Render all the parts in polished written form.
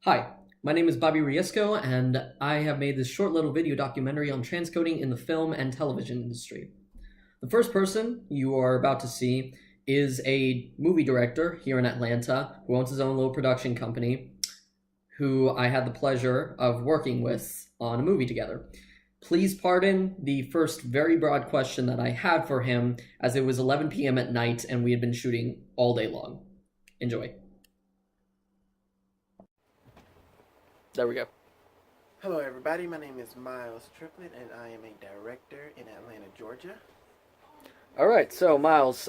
Hi, my name is Bobby Riesco, and I have made this short little video documentary on transcoding in the film and television industry. The first person you are about to see is a movie director here in Atlanta who owns his own little production company, who I had the pleasure of working with on a movie together. Please pardon the first very broad question that I had for him, as it was 11 p.m. at night and we had been shooting all day long. Enjoy. There we go. Hello, everybody. My name is Miles Triplett, and I am a director in Atlanta, Georgia. All right, so Miles,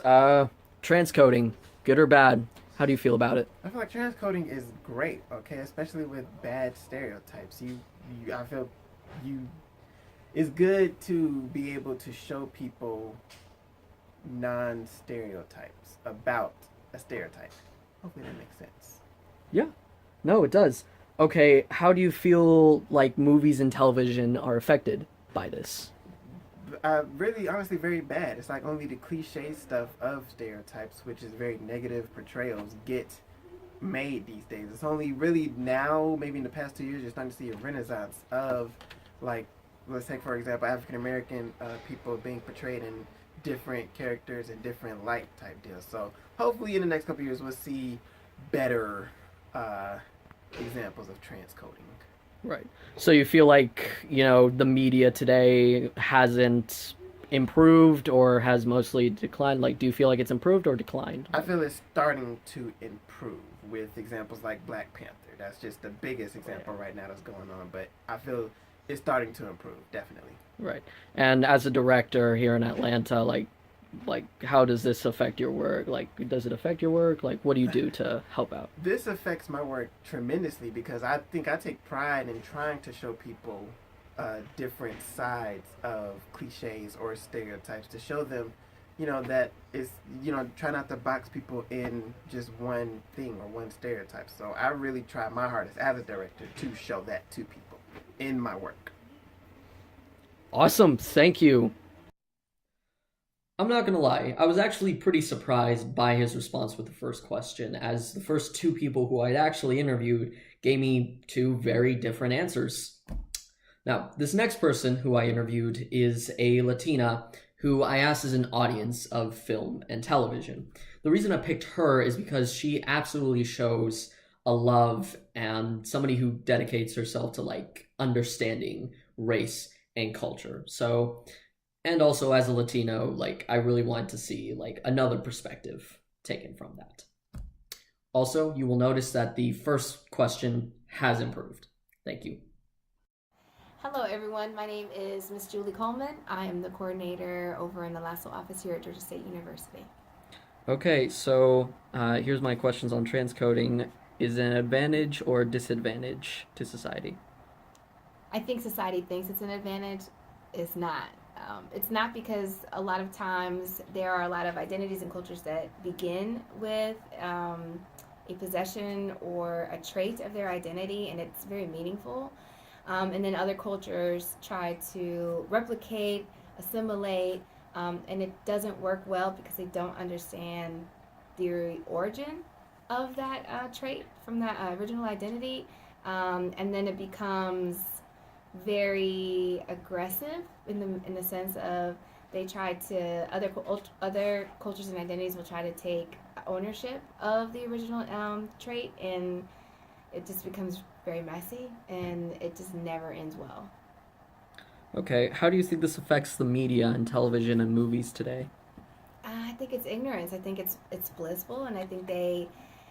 transcoding, good or bad? How do you feel about it? I feel like transcoding is great, okay, especially with bad stereotypes. I feel you. It's good to be able to show people non-stereotypes about a stereotype. Hopefully, that makes sense. Yeah, no, it does. Okay, how do you feel like movies and television are affected by this? Really, honestly, very bad. It's like only the cliche stuff of stereotypes, which is very negative portrayals, get made these days. It's only really now, maybe in the past 2 years, you're starting to see a renaissance of, like, let's take for example, African American people being portrayed in different characters and different light type deals. So hopefully, in the next couple of years, we'll see better uh, examples of transcoding. Right. So you feel like, the media today hasn't improved or has mostly declined? Like, do you feel like it's improved or declined? I feel it's starting to improve with examples like Black Panther. That's just the biggest example right now that's going on. But I feel it's starting to improve, definitely. Right. And as a director here in Atlanta, like how does this affect your work? Like, does it affect your work? Like, what do you do to help out? This affects my work tremendously because I think I take pride in trying to show people different sides of cliches or stereotypes to show them, that is, try not to box people in just one thing or one stereotype. So I really try my hardest as a director to show that to people in my work. Awesome. Thank you. I'm not gonna lie, I was actually pretty surprised by his response with the first question, as the first two people who I'd actually interviewed gave me two very different answers. Now, this next person who I interviewed is a Latina who I asked as an audience of film and television. The reason I picked her is because she absolutely shows a love and somebody who dedicates herself to like understanding race and culture. So, and also as a Latino, like I really want to see like another perspective taken from that. Also, you will notice that the first question has improved. Thank you. Hello, everyone. My name is Miss Julie Coleman. I am the coordinator over in the LASSO office here at Georgia State University. Okay, so here's my questions on transcoding. Is it an advantage or disadvantage to society? I think society thinks it's an advantage. It's not. It's not because a lot of times there are a lot of identities and cultures that begin with a possession or a trait of their identity, and it's very meaningful. And then other cultures try to replicate, assimilate, and it doesn't work well because they don't understand the origin of that trait from that original identity. And then it becomes very aggressive in the sense of they try to other cultures and identities will try to take ownership of the original trait, and it just becomes very messy and it just never ends well. Okay, how do you think this affects the media and television and movies today? I think it's ignorance. I think it's blissful, and I think they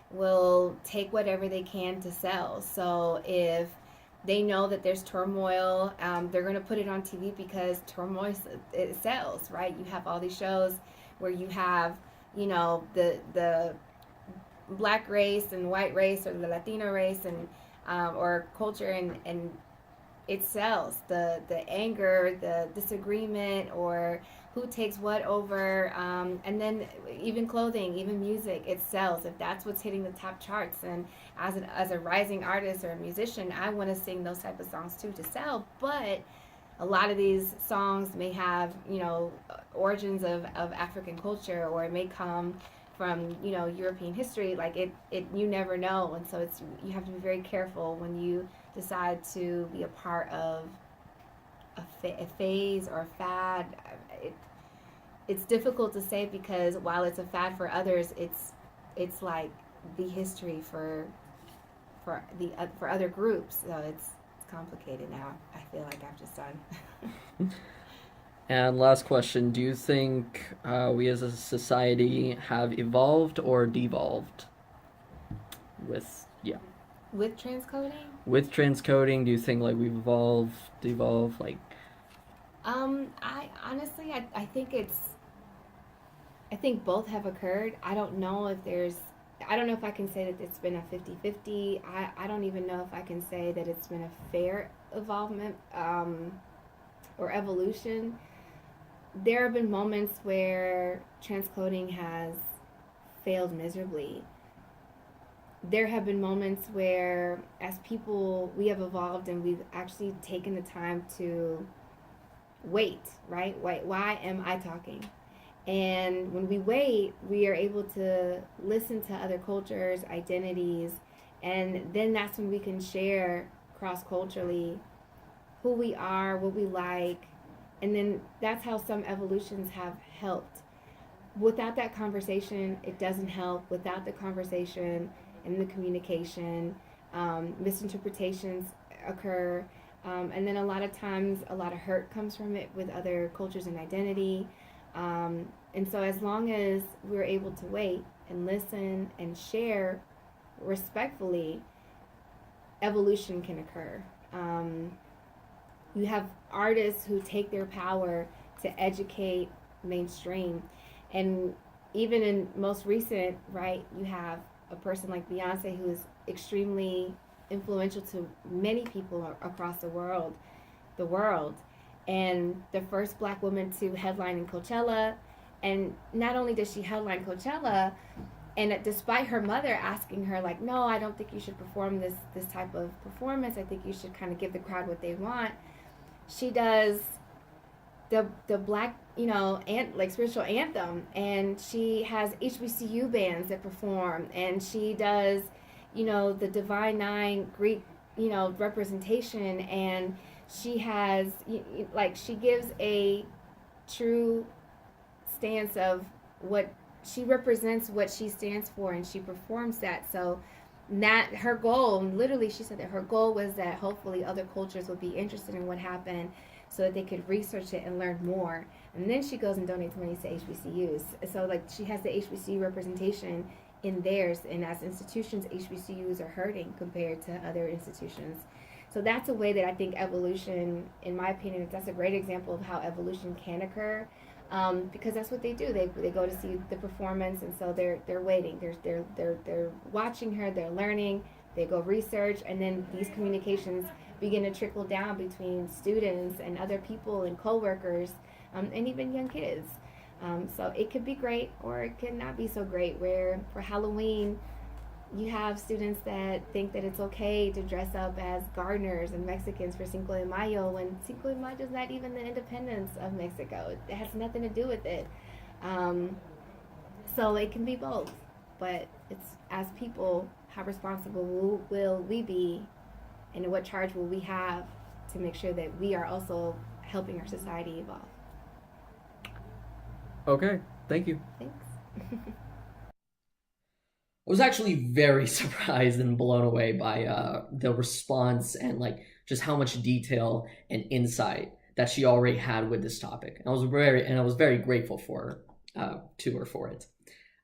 will take whatever they can to sell. So if they know that there's turmoil, they're going to put it on TV because turmoil it sells, right? You have all these shows where you have, the black race and white race or the Latino race and or culture, and it sells the anger, the disagreement, or who takes what over, and then even clothing, even music, it sells if that's what's hitting the top charts. And as a rising artist or a musician, I want to sing those type of songs too to sell. But a lot of these songs may have origins of African culture, or it may come from European history. Like it you never know, and so you have to be very careful when you decide to be a part of a phase or a fad. It, it's difficult to say because while it's a fad for others, it's like the history for other groups. So it's complicated now. I feel like I've just done. And last question, do you think we as a society have evolved or devolved with, yeah, With transcoding, with transcoding? Do you think like we've evolved, devolved, like, I honestly, I think both have occurred. I don't know if I can say that it's been a 50-50. I don't even know if I can say that it's been a fair evolvement or evolution. There have been moments where transcoding has failed miserably. There have been moments where, as people, we have evolved and we've actually taken the time to wait, right? Wait, why am I talking? And when we wait, we are able to listen to other cultures, identities, and then that's when we can share cross culturally who we are, what we like, and then that's how some evolutions have helped. Without that conversation, it doesn't help. Without the conversation and the communication, misinterpretations occur. And then a lot of times, a lot of hurt comes from it with other cultures and identity. And so, as long as we're able to wait and listen and share respectfully, evolution can occur. You have artists who take their power to educate mainstream, and even in most recent, right, you have a person like Beyonce who is extremely influential to many people across the world, and the first Black woman to headline in Coachella. And not only does she headline Coachella, and despite her mother asking her like, no, I don't think you should perform this type of performance. I think you should kind of give the crowd what they want. She does the Black, like spiritual anthem, and she has HBCU bands that perform, and she does, the Divine Nine Greek, representation, and she has like she gives a true stance of what she represents, what she stands for, and she performs that. So that her goal, literally she said that her goal was that hopefully other cultures would be interested in what happened so that they could research it and learn more. And then she goes and donates money to HBCUs. So like she has the HBCU representation in theirs, and as institutions, HBCUs are hurting compared to other institutions. So that's a way that I think evolution, in my opinion, that's a great example of how evolution can occur, because that's what they do. They go to see the performance, and so they're waiting. They're watching her. They're learning. They go research, and then these communications begin to trickle down between students and other people and coworkers, and even young kids. So it could be great, or it could not be so great. Where for Halloween, you have students that think that it's okay to dress up as gardeners and Mexicans for Cinco de Mayo, when Cinco de Mayo is not even the independence of Mexico. It has nothing to do with it. So it can be both, but it's, as people, how responsible will we be, and what charge will we have to make sure that we are also helping our society evolve. okay, thank you. Thanks. I was actually very surprised and blown away by the response and like just how much detail and insight that she already had with this topic. I was very grateful to her for it.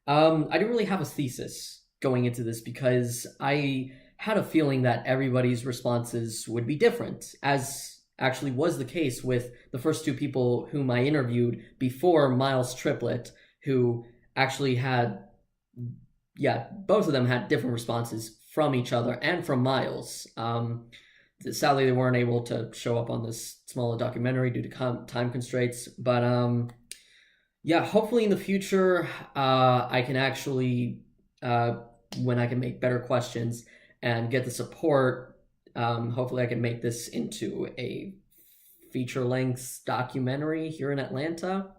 I didn't really have a thesis going into this because I had a feeling that everybody's responses would be different, as actually was the case with the first two people whom I interviewed before Miles Triplett, who actually had, yeah, both of them had different responses from each other and from Miles. Sadly, they weren't able to show up on this smaller documentary due to time constraints, but yeah, hopefully in the future, I can actually, when I can make better questions and get the support, hopefully I can make this into a feature-length documentary here in Atlanta.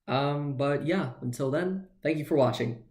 But yeah, until then, thank you for watching.